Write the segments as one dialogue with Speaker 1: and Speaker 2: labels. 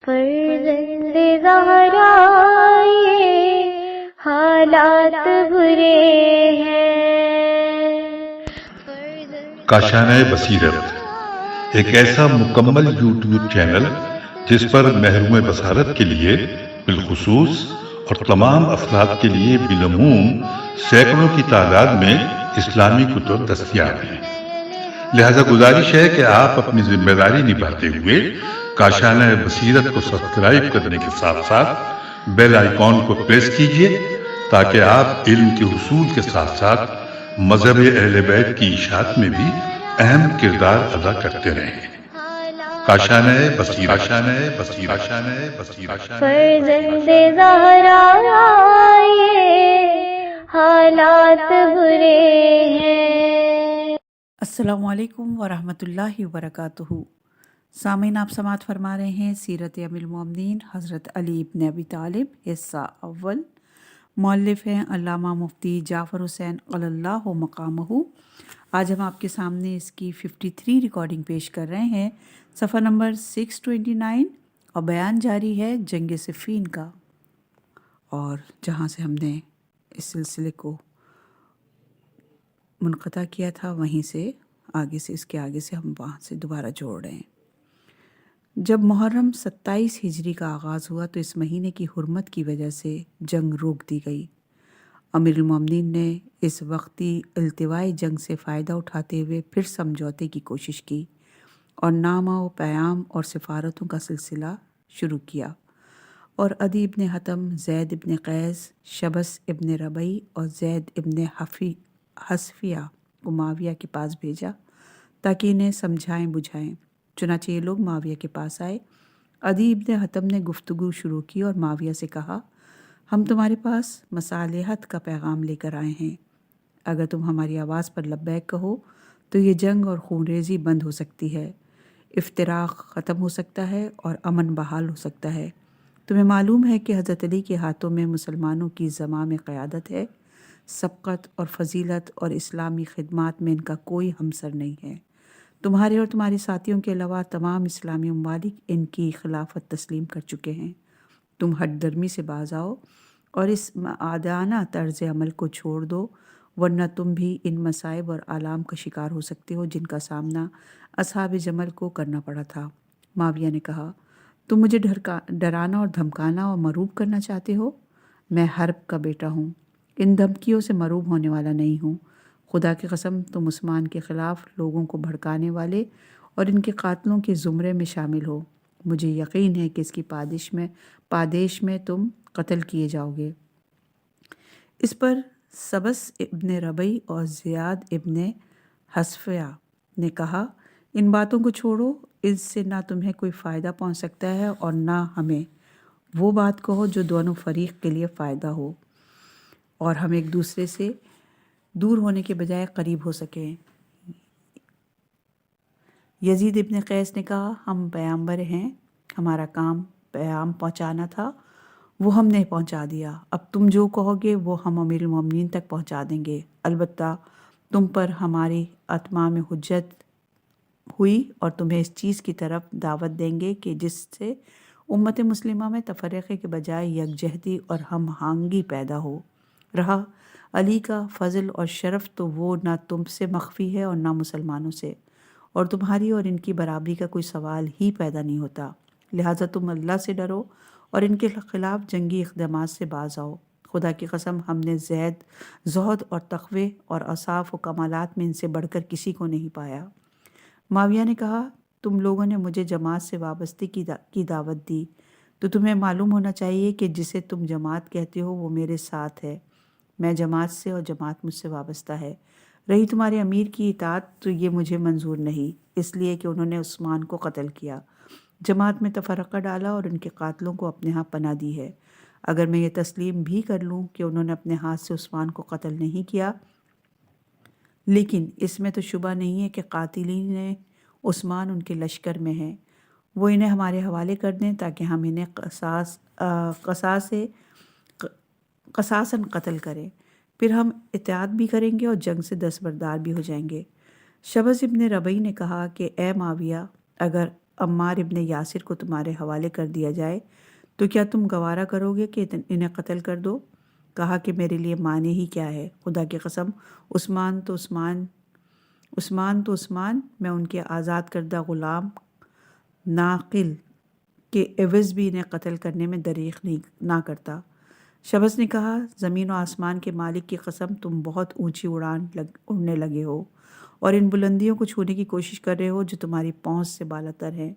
Speaker 1: فرزند زہرا یہ حالات برے ہیں۔
Speaker 2: کاشانۂ بصیرت ایک ایسا مکمل یوٹیوب چینل جس پر محروم بصارت کے لیے بالخصوص اور تمام افراد کے لیے بالعموم سینکڑوں کی تعداد میں اسلامی کتب دستیاب ہیں۔ لہذا گزارش ہے کہ آپ اپنی ذمہ داری نبھاتے ہوئے کاشانۂ بصیرت کو سبسکرائب کرنے کے ساتھ ساتھ بیل آئیکن کو پریس کیجیے تاکہ آپ علم کے حصول کے ساتھ ساتھ مذہب اہل بیت کی اشاعت میں بھی اہم کردار ادا کرتے رہیں۔ کاشانۂ بصیرت، کاشانۂ بصیرت، کاشانۂ بصیرت۔
Speaker 1: فرزند زہرا یہ حالات برے ہیں۔
Speaker 3: السلام علیکم ورحمۃ اللہ وبرکاتہ۔ سامعین، آپ سماعت فرما رہے ہیں سیرت امیر المومنین حضرت علی ابن ابی طالب حصہ اول۔ مؤلف ہیں علامہ مفتی جعفر حسین علی اللہ مقامہ۔ آج ہم آپ کے سامنے اس کی 53 ریکارڈنگ پیش کر رہے ہیں، صفحہ نمبر 629، اور بیان جاری ہے جنگ صفین کا، اور جہاں سے ہم نے اس سلسلے کو منقطع کیا تھا وہیں سے آگے سے، اس کے آگے سے ہم وہاں سے دوبارہ جوڑ رہے ہیں۔ جب محرم 27 ہجری کا آغاز ہوا تو اس مہینے کی حرمت کی وجہ سے جنگ روک دی گئی۔ امیر المومنین نے اس وقتی التوائی جنگ سے فائدہ اٹھاتے ہوئے پھر سمجھوتے کی کوشش کی اور نامہ و پیام اور سفارتوں کا سلسلہ شروع کیا، اور عدی ابن حتم، زید ابن قیس، شبس ابن ربیع اور زید ابن حصفیہ کو معاویہ کے پاس بھیجا تاکہ انہیں سمجھائیں بجھائیں۔ چنانچہ یہ لوگ معاویہ کے پاس آئے۔ عدی ابن حتم نے گفتگو شروع کی اور معاویہ سے کہا، ہم تمہارے پاس مصالحت کا پیغام لے کر آئے ہیں۔ اگر تم ہماری آواز پر لبیک کہو تو یہ جنگ اور خونریزی بند ہو سکتی ہے، افتراق ختم ہو سکتا ہے اور امن بحال ہو سکتا ہے۔ تمہیں معلوم ہے کہ حضرت علی کے ہاتھوں میں مسلمانوں کی زمام قیادت ہے، سبقت اور فضیلت اور اسلامی خدمات میں ان کا کوئی ہمسر نہیں ہے۔ تمہارے اور تمہارے ساتھیوں کے علاوہ تمام اسلامی ممالک ان کی خلافت تسلیم کر چکے ہیں۔ تم ہٹ درمی سے باز آؤ اور اس عادانہ طرز عمل کو چھوڑ دو، ورنہ تم بھی ان مصائب اور آلام کا شکار ہو سکتے ہو جن کا سامنا اصحاب جمل کو کرنا پڑا تھا۔ معاویہ نے کہا، تم مجھے ڈرانا اور دھمکانا اور مروب کرنا چاہتے ہو؟ میں حرب کا بیٹا ہوں، ان دھمکیوں سے مروب ہونے والا نہیں ہوں۔ خدا کی قسم تم عثمان کے خلاف لوگوں کو بھڑکانے والے اور ان کے قاتلوں کے زمرے میں شامل ہو۔ مجھے یقین ہے کہ اس کی پادیش میں تم قتل کیے جاؤ گے۔ اس پر سبس ابن ربیع اور زیاد ابن حصفیہ نے کہا، ان باتوں کو چھوڑو، اس سے نہ تمہیں کوئی فائدہ پہنچ سکتا ہے اور نہ ہمیں۔ وہ بات کہو جو دونوں فریق کے لیے فائدہ ہو اور ہم ایک دوسرے سے دور ہونے کے بجائے قریب ہو سکیں۔ یزید ابن قیس نے کہا، ہم پیامبر ہیں، ہمارا کام پیام پہنچانا تھا، وہ ہم نے پہنچا دیا۔ اب تم جو کہو گے وہ ہم امیر المومنین تک پہنچا دیں گے۔ البتہ تم پر ہماری اتمام حجت ہوئی اور تمہیں اس چیز کی طرف دعوت دیں گے کہ جس سے امت مسلمہ میں تفرقے کے بجائے یکجہتی اور ہم آہنگی پیدا ہو۔ رہا علی کا فضل اور شرف تو وہ نہ تم سے مخفی ہے اور نہ مسلمانوں سے، اور تمہاری اور ان کی برابری کا کوئی سوال ہی پیدا نہیں ہوتا۔ لہٰذا تم اللہ سے ڈرو اور ان کے خلاف جنگی اقدامات سے باز آؤ۔ خدا کی قسم ہم نے زہد اور تقوی اور اوصاف و کمالات میں ان سے بڑھ کر کسی کو نہیں پایا۔ معاویہ نے کہا، تم لوگوں نے مجھے جماعت سے وابستگی کی دعوت دی، تو تمہیں معلوم ہونا چاہیے کہ جسے تم جماعت کہتے ہو وہ میرے ساتھ ہے، میں جماعت سے اور جماعت مجھ سے وابستہ ہے۔ رہی تمہارے امیر کی اطاعت تو یہ مجھے منظور نہیں، اس لیے کہ انہوں نے عثمان کو قتل کیا، جماعت میں تفرقہ ڈالا اور ان کے قاتلوں کو اپنے ہاں پناہ دی ہے۔ اگر میں یہ تسلیم بھی کر لوں کہ انہوں نے اپنے ہاتھ سے عثمان کو قتل نہیں کیا، لیکن اس میں تو شبہ نہیں ہے کہ قاتلین عثمان ان کے لشکر میں ہیں، وہ انہیں ہمارے حوالے کر دیں تاکہ ہم انہیں قصاصاً قتل کریں، پھر ہم اطاعت بھی کریں گے اور جنگ سے دستبردار بھی ہو جائیں گے۔ شبس ابن ربیع نے کہا کہ اے معاویہ، اگر عمار ابن یاسر کو تمہارے حوالے کر دیا جائے تو کیا تم گوارا کرو گے کہ انہیں قتل کر دو؟ کہا کہ میرے لیے معنی ہی کیا ہے، خدا کی قسم عثمان تو عثمان، میں ان کے آزاد کردہ غلام ناقل کے عوض بھی انہیں قتل کرنے میں دریغ نہ کرتا۔ شبس نے کہا زمین و آسمان کے مالک کی قسم تم بہت اونچی اڑنے لگے ہو اور ان بلندیوں کو چھونے کی کوشش کر رہے ہو جو تمہاری پہنچ سے بالاتر ہیں۔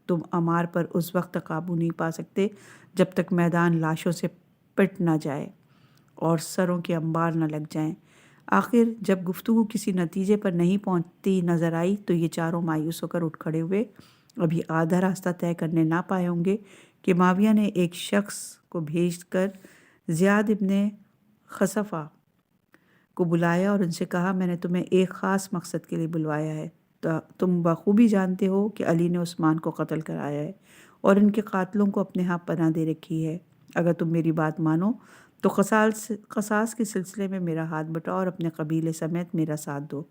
Speaker 3: تم عمار پر اس وقت تک قابو نہیں پا سکتے جب تک میدان لاشوں سے پٹ نہ جائے اور سروں کے انبار نہ لگ جائیں۔ آخر جب گفتگو کسی نتیجے پر نہیں پہنچتی نظر آئی تو یہ چاروں مایوس ہو کر اٹھ کھڑے ہوئے۔ ابھی آدھا راستہ طے کرنے نہ پائے ہوں گے کہ معاویہ نے ایک شخص کو بھیج کر زیاد ابن خصفہ کو بلایا اور ان سے کہا میں نے تمہیں ایک خاص مقصد کے لیے بلوایا ہے۔ تم بخوبی جانتے ہو کہ علی نے عثمان کو قتل کرایا ہے اور ان کے قاتلوں کو اپنے ہاں پناہ دے رکھی ہے۔ اگر تم میری بات مانو تو قصاص کے سلسلے میں میرا ہاتھ بٹاؤ اور اپنے قبیلے سمیت میرا ساتھ دو۔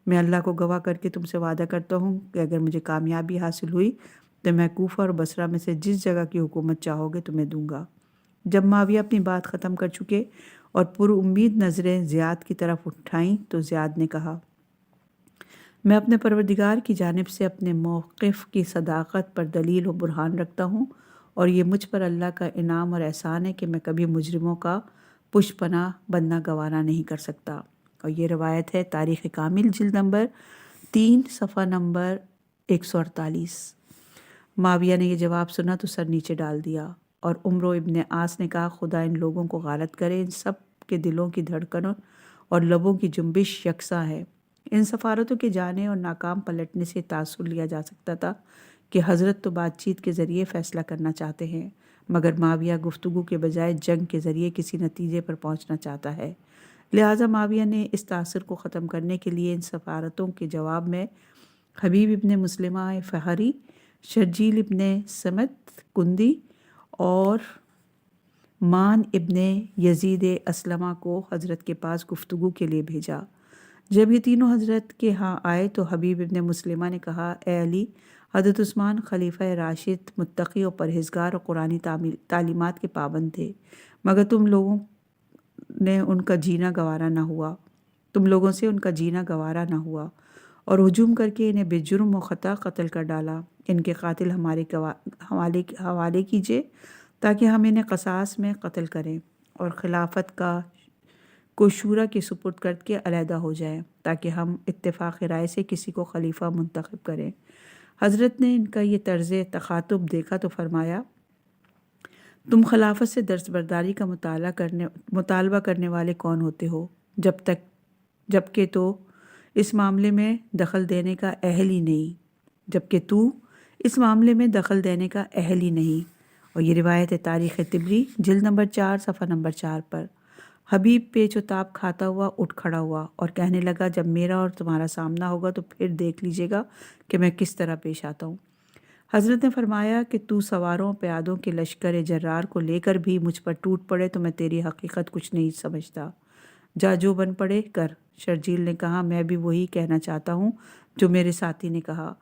Speaker 3: میں اللہ کو گواہ کر کے تم سے وعدہ کرتا ہوں کہ اگر مجھے کامیابی حاصل ہوئی تو میں کوفہ اور بصرہ میں سے جس جگہ کی حکومت چاہو گے تمہیں دوں گا۔ جب معاویہ اپنی بات ختم کر چکے اور پر امید نظریں زیاد کی طرف اٹھائیں تو زیاد نے کہا میں اپنے پروردگار کی جانب سے اپنے موقف کی صداقت پر دلیل و برہان رکھتا ہوں اور یہ مجھ پر اللہ کا انعام اور احسان ہے کہ میں کبھی مجرموں کا پشت پناہ بننا گوارا نہیں کر سکتا۔ اور یہ روایت ہے تاریخ کامل جلد نمبر 3 صفحہ نمبر 148۔ معاویہ نے یہ جواب سنا تو سر نیچے ڈال دیا اور عمرو ابن عاص نے کہا خدا ان لوگوں کو غارت کرے، ان سب کے دلوں کی دھڑکنوں اور لبوں کی جنبش یکساں ہے۔ ان سفارتوں کے جانے اور ناکام پلٹنے سے تاثر لیا جا سکتا تھا کہ حضرت تو بات چیت کے ذریعے فیصلہ کرنا چاہتے ہیں مگر معاویہ گفتگو کے بجائے جنگ کے ذریعے کسی نتیجے پر پہنچنا چاہتا ہے۔ لہٰذا معاویہ نے اس تاثر کو ختم کرنے کے لیے ان سفارتوں کے جواب میں حبیب ابن مسلمہ فہری، شرجیل ابن سمت کندی اور مان ابن یزید اسلمہ کو حضرت کے پاس گفتگو کے لیے بھیجا۔ جب یہ تینوں حضرت کے ہاں آئے تو حبیب ابن مسلمہ نے کہا اے علی، حضرت عثمان خلیفہ راشد متقی اور پرہیزگار اور قرآنی تعلیمات کے پابند تھے مگر تم لوگوں سے ان کا جینا گوارا نہ ہوا اور ہجوم کر کے انہیں بے جرم و خطا قتل کر ڈالا۔ ان کے قاتل ہمارے حوالے کیجیے تاکہ ہم انہیں قصاص میں قتل کریں اور خلافت کو شورا کے سپرد کر کے علیحدہ ہو جائیں تاکہ ہم اتفاق رائے سے کسی کو خلیفہ منتخب کریں۔ حضرت نے ان کا یہ طرز تخاطب دیکھا تو فرمایا تم خلافت سے دستبرداری کا مطالبہ کرنے والے کون ہوتے ہو جبکہ تو اس معاملے میں دخل دینے کا اہل ہی نہیں۔ اور یہ روایت ہے تاریخ طبری جلد نمبر 4 صفحہ نمبر 4 پر۔ حبیب پیچ و تاب کھاتا ہوا اٹھ کھڑا ہوا اور کہنے لگا جب میرا اور تمہارا سامنا ہوگا تو پھر دیکھ لیجیے گا کہ میں کس طرح پیش آتا ہوں۔ حضرت نے فرمایا کہ تو سواروں پیادوں کے لشکر جرار کو لے کر بھی مجھ پر ٹوٹ پڑے تو میں تیری حقیقت کچھ نہیں سمجھتا، جا جو بن پڑے کر۔ شرجیل نے کہا میں بھی وہی کہنا چاہتا ہوں جو میرے ساتھی نے کہا،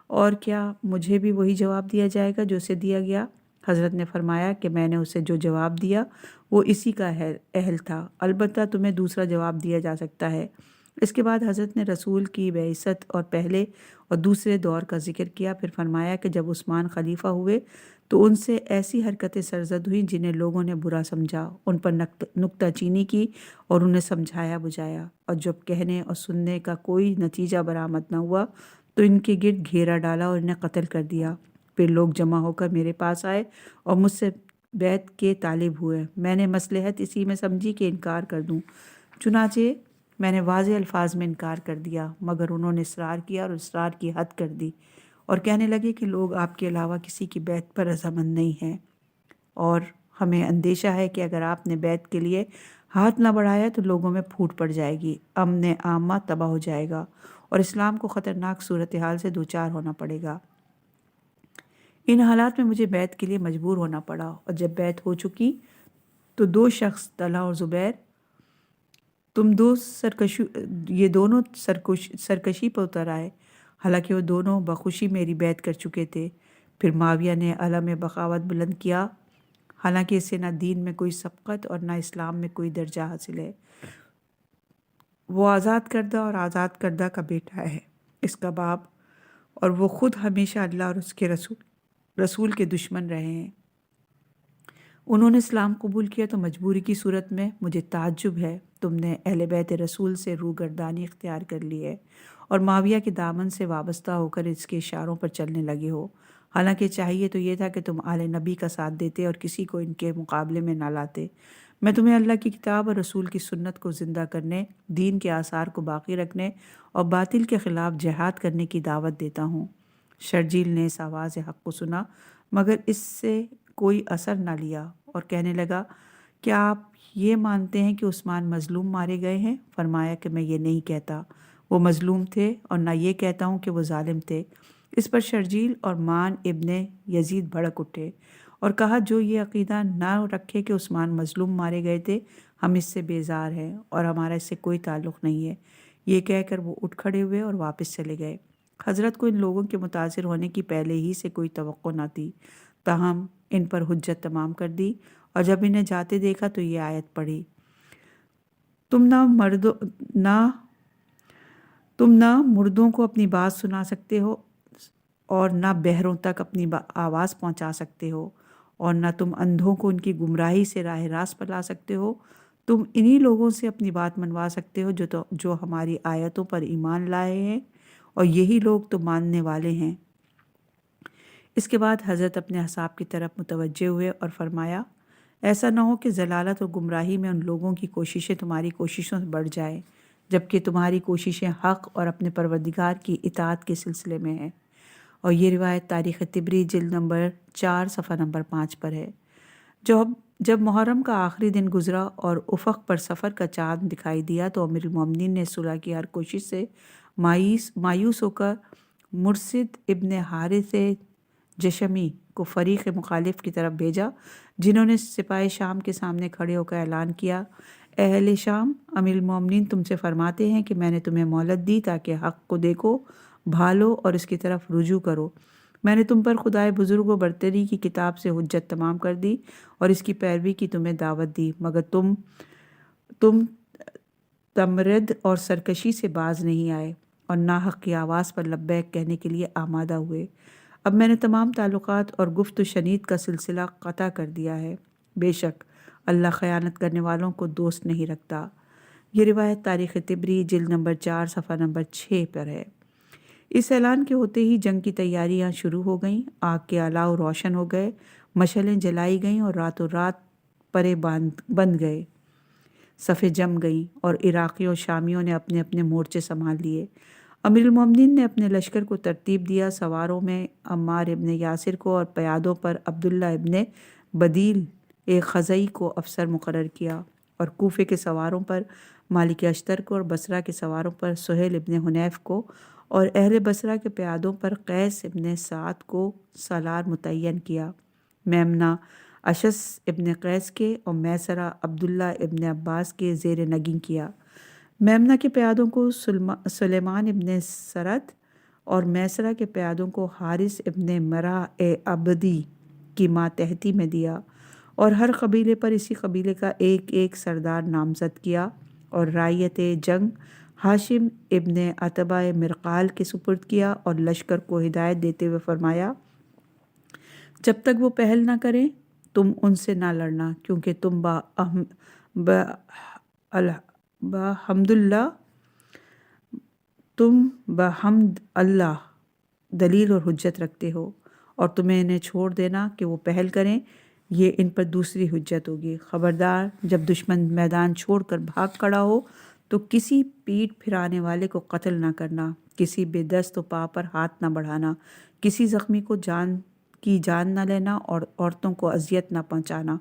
Speaker 3: اور کیا مجھے بھی وہی جواب دیا جائے گا جو اسے دیا گیا؟ حضرت نے فرمایا کہ میں نے اسے جو جواب دیا وہ اسی کا اہل تھا، البتہ تمہیں دوسرا جواب دیا جا سکتا ہے۔ اس کے بعد حضرت نے رسول کی بعثت اور پہلے اور دوسرے دور کا ذکر کیا، پھر فرمایا کہ جب عثمان خلیفہ ہوئے تو ان سے ایسی حرکتیں سرزد ہوئیں جنہیں لوگوں نے برا سمجھا، ان پر نکتہ چینی کی اور انہیں سمجھایا بجھایا، اور جب کہنے اور سننے کا کوئی نتیجہ برآمد نہ ہوا تو ان کے گرد گھیرا ڈالا اور انہیں قتل کر دیا۔ پھر لوگ جمع ہو کر میرے پاس آئے اور مجھ سے بیعت کے طالب ہوئے۔ میں نے مصلحت اسی میں سمجھی کہ انکار کر دوں، چنانچہ میں نے واضح الفاظ میں انکار کر دیا، مگر انہوں نے اصرار کیا اور اصرار کی حد کر دی اور کہنے لگے کہ لوگ آپ کے علاوہ کسی کی بیعت پر رضامند نہیں ہیں اور ہمیں اندیشہ ہے کہ اگر آپ نے بیعت کے لیے ہاتھ نہ بڑھایا تو لوگوں میں پھوٹ پڑ جائے گی، امن عامہ تباہ ہو جائے گا اور اسلام کو خطرناک صورتحال سے دوچار ہونا پڑے گا۔ ان حالات میں مجھے بیعت کے لیے مجبور ہونا پڑا، اور جب بیعت ہو چکی تو دو شخص طلحہ اور زبیر یہ دونوں سرکشی پر اتر آئے۔ حالانکہ وہ دونوں بخوشی میری بیعت کر چکے تھے۔ پھر معاویہ نے علم بغاوت بلند کیا، حالانکہ اسے نہ دین میں کوئی سبقت اور نہ اسلام میں کوئی درجہ حاصل ہے۔ وہ آزاد کردہ اور آزاد کردہ کا بیٹا ہے، اس کا باپ، اور وہ خود ہمیشہ اللہ اور اس کے رسول کے دشمن رہے ہیں۔ انہوں نے اسلام قبول کیا تو مجبوری کی صورت میں مجھے تعجب ہے تم نے اہل بیت رسول سے روگردانی اختیار کر لی ہے اور معاویہ کے دامن سے وابستہ ہو کر اس کے اشاروں پر چلنے لگے ہو، حالانکہ چاہیے تو یہ تھا کہ تم آل نبی کا ساتھ دیتے اور کسی کو ان کے مقابلے میں نہ لاتے۔ میں تمہیں اللہ کی کتاب اور رسول کی سنت کو زندہ کرنے، دین کے آثار کو باقی رکھنے اور باطل کے خلاف جہاد کرنے کی دعوت دیتا ہوں۔ شرجیل نے اس آواز حق کو سنا مگر اس سے کوئی اثر نہ لیا اور کہنے لگا، کیا آپ یہ مانتے ہیں کہ عثمان مظلوم مارے گئے ہیں؟ فرمایا کہ میں یہ نہیں کہتا وہ مظلوم تھے اور نہ یہ کہتا ہوں کہ وہ ظالم تھے۔ اس پر شرجیل اور مان ابن یزید بھڑک اٹھے اور کہا، جو یہ عقیدہ نہ رکھے کہ عثمان مظلوم مارے گئے تھے، ہم اس سے بیزار ہیں اور ہمارا اس سے کوئی تعلق نہیں ہے۔ یہ کہہ کر وہ اٹھ کھڑے ہوئے اور واپس چلے گئے۔ حضرت کو ان لوگوں کے متاثر ہونے کی پہلے ہی سے کوئی توقع نہ تھی، تاہم ان پر حجت تمام کر دی اور جب انہیں جاتے دیکھا تو یہ آیت پڑھی، تم نہ مردوں کو اپنی بات سنا سکتے ہو اور نہ بہروں تک اپنی آواز پہنچا سکتے ہو اور نہ تم اندھوں کو ان کی گمراہی سے راہ راست پر لا سکتے ہو۔ تم انہی لوگوں سے اپنی بات منوا سکتے ہو جو ہماری آیتوں پر ایمان لائے ہیں اور یہی لوگ تو ماننے والے ہیں۔ اس کے بعد حضرت اپنے اصحاب کی طرف متوجہ ہوئے اور فرمایا، ایسا نہ ہو کہ ضلالت اور گمراہی میں ان لوگوں کی کوششیں تمہاری کوششوں سے بڑھ جائیں، جبکہ تمہاری کوششیں حق اور اپنے پروردگار کی اطاعت کے سلسلے میں ہیں۔ اور یہ روایت تاریخ طبری جلد نمبر 4 صفحہ نمبر 5 پر ہے۔ جب محرم کا آخری دن گزرا اور افق پر سفر کا چاند دکھائی دیا تو امیر المومنین نے صلح کی ہر کوشش سے مایوس ہو کر مرثد ابن حارث جشمی کو فریق مخالف کی طرف بھیجا، جنہوں نے سپاہ شام کے سامنے کھڑے ہو کر اعلان کیا، اہل شام، امیر المومنین تم سے فرماتے ہیں کہ میں نے تمہیں مہلت دی تاکہ حق کو دیکھو، بھالو اور اس کی طرف رجوع کرو۔ میں نے تم پر خدائے بزرگ و برتری کی کتاب سے حجت تمام کر دی اور اس کی پیروی کی تمہیں دعوت دی، مگر تم تمرد اور سرکشی سے باز نہیں آئے اور ناحق کی آواز پر لبیک کہنے کے لیے آمادہ ہوئے۔ اب میں نے تمام تعلقات اور گفت و شنید کا سلسلہ قطع کر دیا ہے۔ بے شک اللہ خیانت کرنے والوں کو دوست نہیں رکھتا۔ یہ روایت تاریخ طبری جلد نمبر 4 صفحہ نمبر 6 پر ہے۔ اس اعلان کے ہوتے ہی جنگ کی تیاریاں شروع ہو گئیں، آگ کے الاؤ روشن ہو گئے، مشعلیں جلائی گئیں اور راتوں رات پرے بند گئے، صفیں جم گئیں اور عراقیوں شامیوں نے اپنے اپنے مورچے سنبھال لیے۔ امیر المومنین نے اپنے لشکر کو ترتیب دیا، سواروں میں عمار ابن یاسر کو اور پیادوں پر عبداللہ ابن بدیل ایک خزائی کو افسر مقرر کیا اور کوفے کے سواروں پر مالک اشتر کو اور بصرہ کے سواروں پر سہیل ابن حنیف کو اور اہل بصرہ کے پیادوں پر قیس ابن سعد کو سالار متعین کیا۔ میمنہ اشس ابن قیس کے اور میسرہ عبداللہ ابن عباس کے زیر نگین کیا۔ میمنہ کے پیادوں کو سلیمان ابن سرد اور میسرہ کے پیادوں کو حارث ابن مرہ عبدی کی ماتحتی میں دیا اور ہر قبیلے پر اسی قبیلے کا ایک ایک سردار نامزد کیا اور رعیت جنگ ہاشم ابن عتبہ مرقال کے سپرد کیا اور لشکر کو ہدایت دیتے ہوئے فرمایا، جب تک وہ پہل نہ کریں تم ان سے نہ لڑنا، کیونکہ تم بحمد اللہ دلیل اور حجت رکھتے ہو اور تمہیں انہیں چھوڑ دینا کہ وہ پہل کریں یہ ان پر دوسری حجت ہوگی۔ خبردار، جب دشمن میدان چھوڑ کر بھاگ کھڑا ہو تو کسی پیٹ پھرانے والے کو قتل نہ کرنا، کسی بے دست و پا پر ہاتھ نہ بڑھانا، کسی زخمی کو جان نہ لینا اور عورتوں کو اذیت نہ پہنچانا،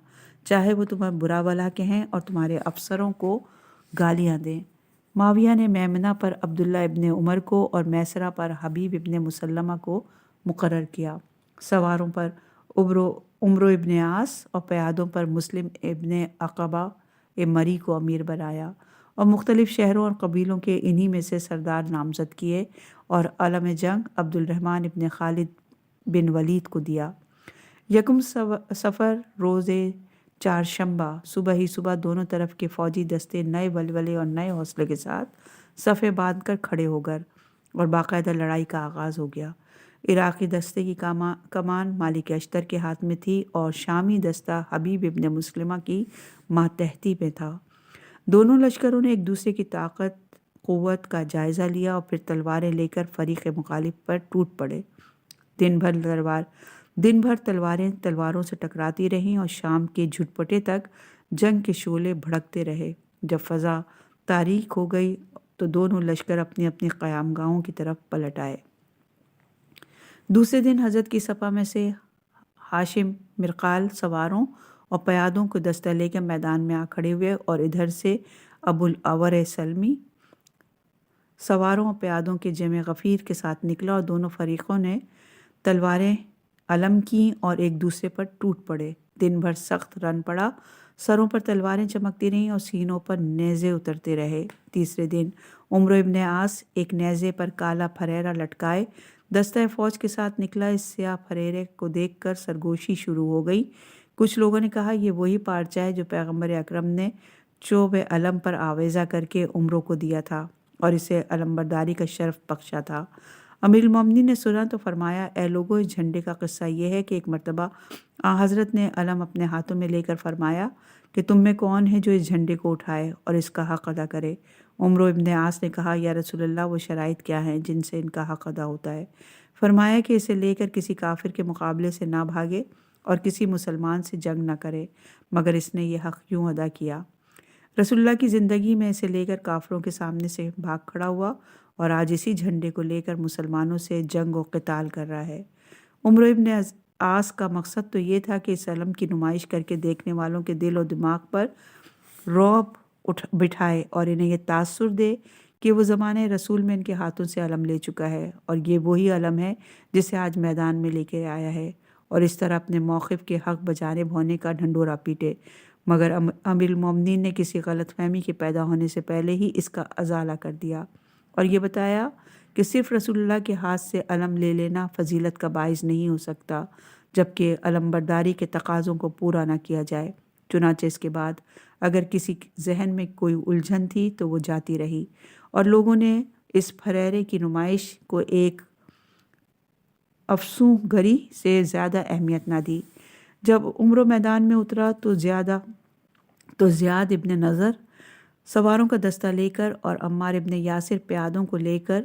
Speaker 3: چاہے وہ تمہیں برا بھلا کہیں اور تمہارے افسروں کو گالیاں دیں۔ معاویہ نے میمنہ پر عبداللہ ابن عمر کو اور میسرہ پر حبیب ابن مسلمہ کو مقرر کیا، سواروں پر عمرو ابن عاص اور پیادوں پر مسلم ابن عقبہ مری کو امیر بنایا اور مختلف شہروں اور قبیلوں کے انہی میں سے سردار نامزد کیے اور علم جنگ عبد الرحمن ابن خالد بن ولید کو دیا۔ یکم صفر روز چہارشنبہ صبح ہی صبح دونوں طرف کے فوجی دستے نئے ولولے اور نئے حوصلے کے ساتھ صفیں باندھ کر کھڑے ہو گئے اور باقاعدہ لڑائی کا آغاز ہو گیا۔ عراقی دستے کی کمان مالک اشتر کے ہاتھ میں تھی اور شامی دستہ حبیب ابن مسلمہ کی ماتحتی میں تھا۔ دونوں لشکروں نے ایک دوسرے کی طاقت قوت کا جائزہ لیا اور پھر تلواریں لے کر فریق مخالف پر ٹوٹ پڑے۔ دن بھر تلواریں تلواروں سے ٹکراتی رہیں اور شام کے جھٹپٹے تک جنگ کے شعلے بھڑکتے رہے۔ جب فضا تاریک ہو گئی تو دونوں لشکر اپنی اپنی قیام گاہوں کی طرف پلٹ آئے۔ دوسرے دن حضرت کی صفا میں سے ہاشم مرقال سواروں اور پیادوں کو دستہ لے کر میدان میں آ کھڑے ہوئے اور ادھر سے ابو الاور سلمی سواروں اور پیادوں کے جمع غفیر کے ساتھ نکلا اور دونوں فریقوں نے تلواریں علم کیں اور ایک دوسرے پر ٹوٹ پڑے۔ دن بھر سخت رن پڑا، سروں پر تلواریں چمکتی رہیں اور سینوں پر نیزے اترتے رہے۔ تیسرے دن عمرو ابن عاص ایک نیزے پر کالا پھریرا لٹکائے دستہ فوج کے ساتھ نکلا۔ اس سیاہ پھریرے کو دیکھ کر سرگوشی شروع ہو گئی۔ کچھ لوگوں نے کہا یہ وہی پارچہ ہے جو پیغمبر اکرم نے چوب علم پر آویزہ کر کے عمرو کو دیا تھا اور اسے علمبرداری کا شرف بخشا تھا۔ امیر المومنین نے سنا تو فرمایا، اے لوگو، اس جھنڈے کا قصہ یہ ہے کہ ایک مرتبہ حضرت نے علم اپنے ہاتھوں میں لے کر فرمایا کہ تم میں کون ہے جو اس جھنڈے کو اٹھائے اور اس کا حق ادا کرے؟ عمرو ابن عاص نے کہا، یا رسول اللہ، وہ شرائط کیا ہیں جن سے ان کا حق ادا ہوتا ہے؟ فرمایا کہ اسے لے کر کسی کافر کے مقابلے سے نہ بھاگے اور کسی مسلمان سے جنگ نہ کرے مگر اس نے یہ حق یوں ادا کیا۔ رسول اللہ کی زندگی میں اسے لے کر کافروں کے سامنے سے بھاگ کھڑا ہوا اور آج اسی جھنڈے کو لے کر مسلمانوں سے جنگ و قتال کر رہا ہے۔ عمرو ابن عاص کا مقصد تو یہ تھا کہ اس علم کی نمائش کر کے دیکھنے والوں کے دل و دماغ پر رعب بٹھائے اور انہیں یہ تاثر دے کہ وہ زمانے رسول میں ان کے ہاتھوں سے علم لے چکا ہے اور یہ وہی علم ہے جسے آج میدان میں لے کے آیا ہے، اور اس طرح اپنے موقف کے حق بجانب ہونے کا ڈھنڈورا پیٹے۔ مگر امیر المومنین نے کسی غلط فہمی کے پیدا ہونے سے پہلے ہی اس کا ازالہ کر دیا اور یہ بتایا کہ صرف رسول اللہ کے ہاتھ سے علم لے لینا فضیلت کا باعث نہیں ہو سکتا جبکہ علم برداری کے تقاضوں کو پورا نہ کیا جائے۔ چنانچہ اس کے بعد اگر کسی ذہن میں کوئی الجھن تھی تو وہ جاتی رہی اور لوگوں نے اس پھریرے کی نمائش کو ایک افسوں گری سے زیادہ اہمیت نہ دی۔ جب عمرو میدان میں اترا تو زیاد ابن نظر سواروں کا دستہ لے کر اور عمار ابن یاسر پیادوں کو لے کر،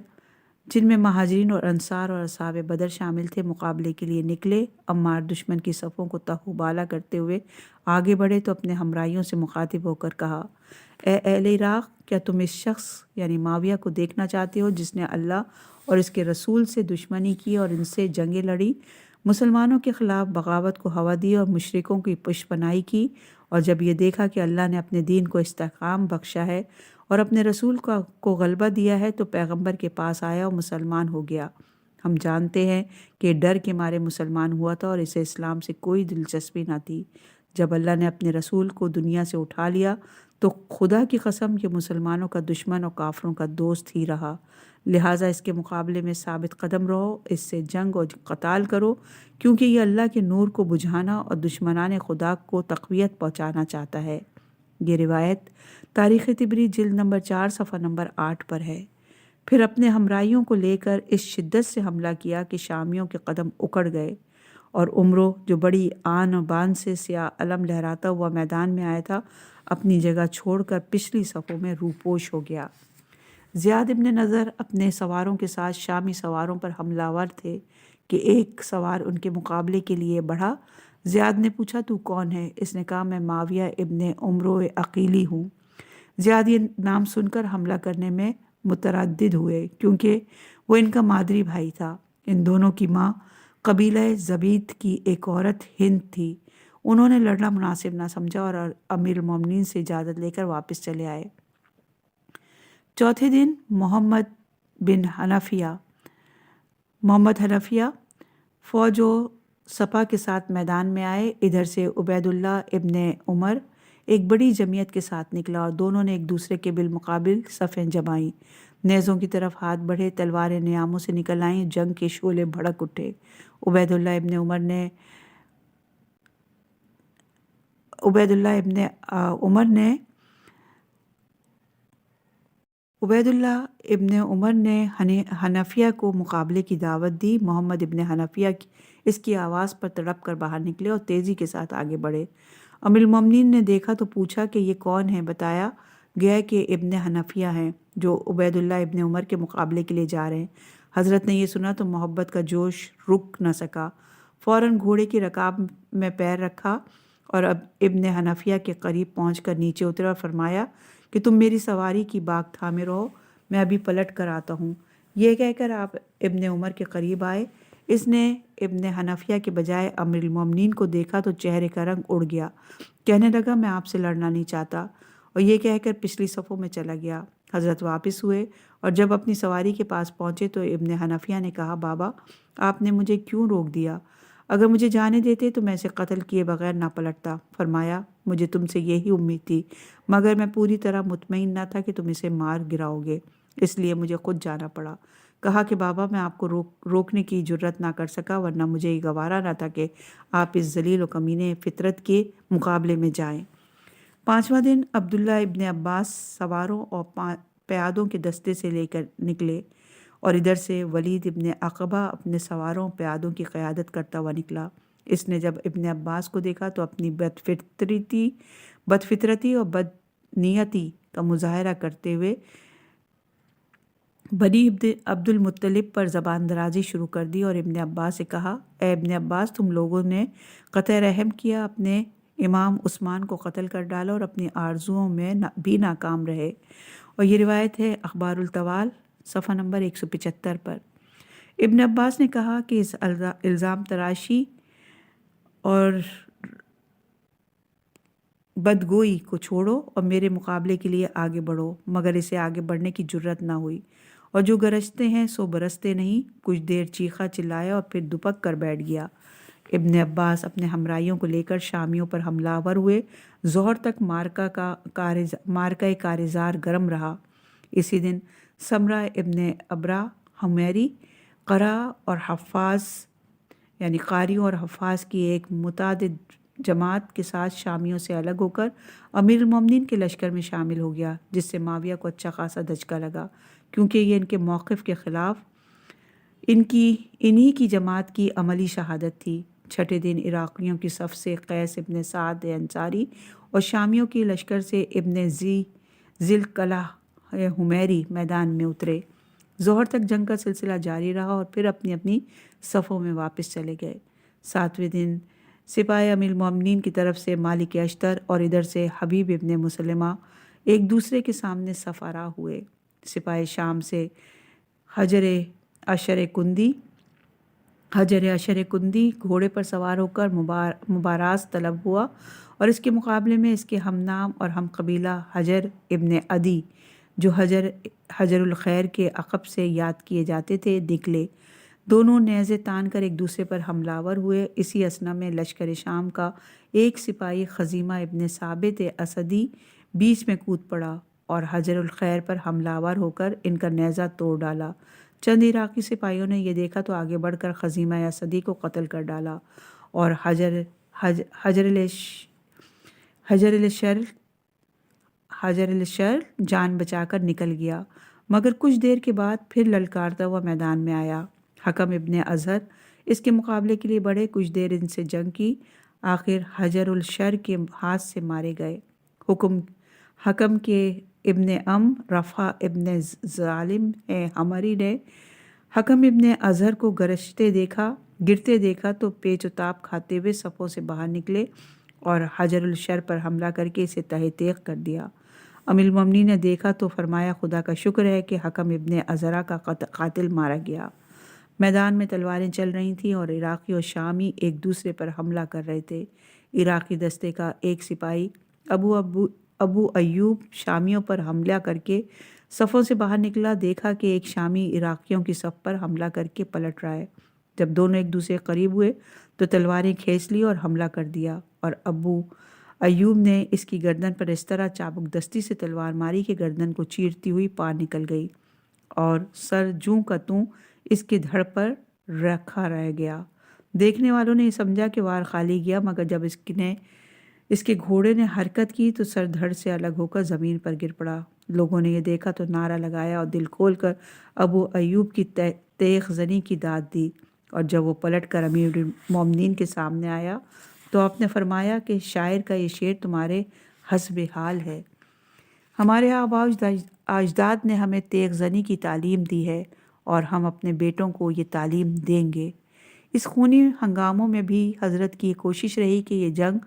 Speaker 3: جن میں مہاجرین اور انصار اور اصحاب بدر شامل تھے، مقابلے کے لیے نکلے۔ عمار دشمن کی صفوں کو تہو بالا کرتے ہوئے آگے بڑھے تو اپنے ہمراہیوں سے مخاطب ہو کر کہا، اے اہل عراق، کیا تم اس شخص یعنی معاویہ کو دیکھنا چاہتے ہو جس نے اللہ اور اس کے رسول سے دشمنی کی اور ان سے جنگیں لڑی، مسلمانوں کے خلاف بغاوت کو ہوا دی اور مشرکوں کی پشپناہی کی، اور جب یہ دیکھا کہ اللہ نے اپنے دین کو استحکام بخشا ہے اور اپنے رسول کو غلبہ دیا ہے تو پیغمبر کے پاس آیا اور مسلمان ہو گیا۔ ہم جانتے ہیں کہ ڈر کے مارے مسلمان ہوا تھا اور اسے اسلام سے کوئی دلچسپی نہ تھی۔ جب اللہ نے اپنے رسول کو دنیا سے اٹھا لیا تو خدا کی قسم یہ مسلمانوں کا دشمن اور کافروں کا دوست ہی رہا، لہٰذا اس کے مقابلے میں ثابت قدم رہو، اس سے جنگ اور قتال کرو، کیونکہ یہ اللہ کے نور کو بجھانا اور دشمنان خدا کو تقویت پہنچانا چاہتا ہے۔ یہ روایت تاریخ طبری جلد نمبر 4 صفحہ نمبر 8 پر ہے۔ پھر اپنے ہمراہیوں کو لے کر اس شدت سے حملہ کیا کہ شامیوں کے قدم اکڑ گئے اور عمرو جو بڑی آن و بان سے سیاہ علم لہراتا ہوا میدان میں آیا تھا، اپنی جگہ چھوڑ کر پچھلی صفوں میں روپوش ہو گیا۔ زیاد ابن نظر اپنے سواروں کے ساتھ شامی سواروں پر حملہ آور تھے کہ ایک سوار ان کے مقابلے کے لیے بڑھا۔ زیاد نے پوچھا، تو کون ہے؟ اس نے کہا، میں معاویہ ابن عمرو عقیلی ہوں۔ زیاد یہ نام سن کر حملہ کرنے میں متردد ہوئے کیونکہ وہ ان کا مادری بھائی تھا۔ ان دونوں کی ماں قبیلہ زبید کی ایک عورت ہند تھی۔ انہوں نے لڑنا مناسب نہ سمجھا اور امیر المومنین سے اجازت لے کر واپس چلے آئے۔ چوتھے دن محمد حنفیہ فوج و سپا کے ساتھ میدان میں آئے۔ ادھر سے عبید اللہ ابن عمر ایک بڑی جمعیت کے ساتھ نکلا اور دونوں نے ایک دوسرے کے بالمقابل صفیں جمائیں۔ نیزوں کی طرف ہاتھ بڑھے، تلواریں نیاموں سے نکل آئیں، جنگ کے شعلے بھڑک اٹھے۔ عبید اللہ ابن عمر نے حنفیہ کو مقابلے کی دعوت دی۔ محمد ابن حنفیہ اس کی آواز پر تڑپ کر باہر نکلے اور تیزی کے ساتھ آگے بڑھے۔ امیر المومنین نے دیکھا تو پوچھا کہ یہ کون ہیں؟ بتایا گیا کہ ابن حنفیہ ہیں جو عبید اللہ ابن عمر کے مقابلے کے لیے جا رہے ہیں۔ حضرت نے یہ سنا تو محبت کا جوش رک نہ سکا، فوراً گھوڑے کی رکاب میں پیر رکھا اور اب ابن حنفیہ کے قریب پہنچ کر نیچے اترا اور فرمایا کہ تم میری سواری کی باگ تھامے رہو، میں ابھی پلٹ کر آتا ہوں۔ یہ کہہ کر آپ ابن عمر کے قریب آئے۔ اس نے ابن حنفیہ کے بجائے امیر المومنین کو دیکھا تو چہرے کا رنگ اڑ گیا، کہنے لگا میں آپ سے لڑنا نہیں چاہتا، اور یہ کہہ کر پچھلی صفوں میں چلا گیا۔ حضرت واپس ہوئے اور جب اپنی سواری کے پاس پہنچے تو ابن حنفیہ نے کہا بابا آپ نے مجھے کیوں روک دیا؟ اگر مجھے جانے دیتے تو میں اسے قتل کیے بغیر نہ پلٹتا۔ فرمایا مجھے تم سے یہی امید تھی، مگر میں پوری طرح مطمئن نہ تھا کہ تم اسے مار گراؤ گے، اس لیے مجھے خود جانا پڑا۔ کہا کہ بابا میں آپ کو روکنے کی جرت نہ کر سکا، ورنہ مجھے یہ گوارا نہ تھا کہ آپ اس ذلیل و کمینے فطرت کے مقابلے میں جائیں۔ 5واں دن عبداللہ ابن عباس سواروں اور پیادوں کے دستے سے لے کر نکلے اور ادھر سے ولید ابن عقبہ اپنے سواروں پیادوں کی قیادت کرتا ہوا نکلا۔ اس نے جب ابن عباس کو دیکھا تو اپنی بدفطرتی اور بدنیتی کا مظاہرہ کرتے ہوئے بنی عبد المطلب پر زبان درازی شروع کر دی اور ابن عباس سے کہا اے ابن عباس تم لوگوں نے قطع رحم کیا، اپنے امام عثمان کو قتل کر ڈالا اور اپنی آرزوؤں میں بھی ناکام رہے۔ اور یہ روایت ہے اخبار الطوال صفحہ نمبر 175 پر۔ ابن عباس نے کہا کہ اس الزام تراشی اور بدگوئی کو چھوڑو اور میرے مقابلے کے لیے آگے بڑھو، مگر اسے آگے بڑھنے کی جرت نہ ہوئی، اور جو گرجتے ہیں سو برستے نہیں۔ کچھ دیر چیخا چلایا اور پھر دپک کر بیٹھ گیا۔ ابن عباس اپنے ہمراہیوں کو لے کر شامیوں پر حملہ آور ہوئے۔ ظہر تک مارکہ کارزار گرم رہا۔ اسی دن سمرہ ابن ابرا حمیری قاریوں اور حفاظ کی ایک متعدد جماعت کے ساتھ شامیوں سے الگ ہو کر امیر المومنین کے لشکر میں شامل ہو گیا، جس سے معاویہ کو اچھا خاصا دھچکا لگا، کیونکہ یہ ان کے موقف کے خلاف انہی کی جماعت کی عملی شہادت تھی۔ چھٹے دن عراقیوں کی صف سے قیس ابن سعد انصاری اور شامیوں کی لشکر سے ابن ذیلقلح حمیری میدان میں اترے۔ ظہر تک جنگ کا سلسلہ جاری رہا اور پھر اپنی اپنی صفوں میں واپس چلے گئے۔ 7ویں دن سپاہی امیر المومنین کی طرف سے مالک اشتر اور ادھر سے حبیب ابن مسلمہ ایک دوسرے کے سامنے صف آرا ہوئے۔ سپاہی شام سے حجر اشر کندی گھوڑے پر سوار ہو کر مبارز طلب ہوا اور اس کے مقابلے میں اس کے ہم نام اور ہم قبیلہ حجر ابن عدی جو حجر الخیر کے عقب سے یاد کیے جاتے تھے نکلے۔ دونوں نیزے تان کر ایک دوسرے پر حملہ آور ہوئے۔ اسی اثنا میں لشکر شام کا ایک سپاہی خزیمہ ابن ثابت اسدی بیچ میں کود پڑا اور حجر الخیر پر حملہ آور ہو کر ان کا نیزہ توڑ ڈالا۔ چند عراقی سپاہیوں نے یہ دیکھا تو آگے بڑھ کر خزیمہ اسدی کو قتل کر ڈالا اور حجر الشر جان بچا کر نکل گیا، مگر کچھ دیر کے بعد پھر للکارتا ہوا میدان میں آیا۔ حکم ابن ازہر اس کے مقابلے کے لیے بڑھے، کچھ دیر ان سے جنگ کی، آخر حجر الشر کے ہاتھ سے مارے گئے۔ حکم کے ابن رفع ابن ظالم حمری نے حکم ابن ازہر کو گرتے دیکھا تو پیچ و تاب کھاتے ہوئے صفوں سے باہر نکلے اور حجر الشر پر حملہ کر کے اسے تہہ تیغ کر دیا۔ امیر المومنین نے دیکھا تو فرمایا خدا کا شکر ہے کہ حکم ابن ازہر کا قاتل مارا گیا۔ میدان میں تلواریں چل رہی تھیں اور عراقی اور شامی ایک دوسرے پر حملہ کر رہے تھے۔ عراقی دستے کا ایک سپاہی ابو ایوب شامیوں پر حملہ کر کے صفوں سے باہر نکلا، دیکھا کہ ایک شامی عراقیوں کی صف پر حملہ کر کے پلٹ رہا ہے۔ جب دونوں ایک دوسرے قریب ہوئے تو تلواریں کھینچ لی اور حملہ کر دیا، اور ابو ایوب نے اس کی گردن پر اس طرح چابک دستی سے تلوار ماری کہ گردن کو چیرتی ہوئی پار نکل گئی اور سر جوں کا توں اس کے دھڑ پر رکھا رہ گیا۔ دیکھنے والوں نے یہ سمجھا کہ وار خالی گیا، مگر جب اس کے گھوڑے نے حرکت کی تو سر دھڑ سے الگ ہو کر زمین پر گر پڑا۔ لوگوں نے یہ دیکھا تو نعرہ لگایا اور دل کھول کر ابو ایوب کی تیغ زنی کی داد دی، اور جب وہ پلٹ کر امیر المومنین کے سامنے آیا تو آپ نے فرمایا کہ شاعر کا یہ شعر تمہارے حسب حال ہے۔ ہمارے آباء و اجداد نے ہمیں تیغ زنی کی تعلیم دی ہے اور ہم اپنے بیٹوں کو یہ تعلیم دیں گے۔ اس خونی ہنگاموں میں بھی حضرت کی یہ کوشش رہی کہ یہ جنگ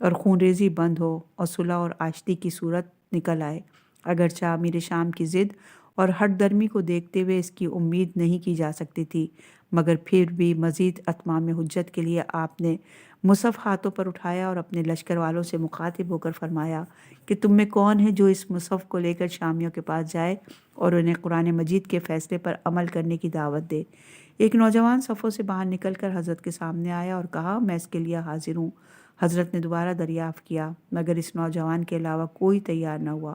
Speaker 3: اور خون ریزی بند ہو اور صلح اور آشتی کی صورت نکل آئے۔ اگرچہ امیر شام کی ضد اور ہٹ درمی کو دیکھتے ہوئے اس کی امید نہیں کی جا سکتی تھی، مگر پھر بھی مزید اتمام حجت کے لیے آپ نے مصحف ہاتھوں پر اٹھایا اور اپنے لشکر والوں سے مخاطب ہو کر فرمایا کہ تم میں کون ہے جو اس مصحف کو لے کر شامیوں کے پاس جائے اور انہیں قرآن مجید کے فیصلے پر عمل کرنے کی دعوت دے۔ ایک نوجوان صفوں سے باہر نکل کر حضرت کے سامنے آیا اور کہا، میں اس کے لیے حاضر ہوں۔ حضرت نے دوبارہ دریافت کیا، مگر اس نوجوان کے علاوہ کوئی تیار نہ ہوا۔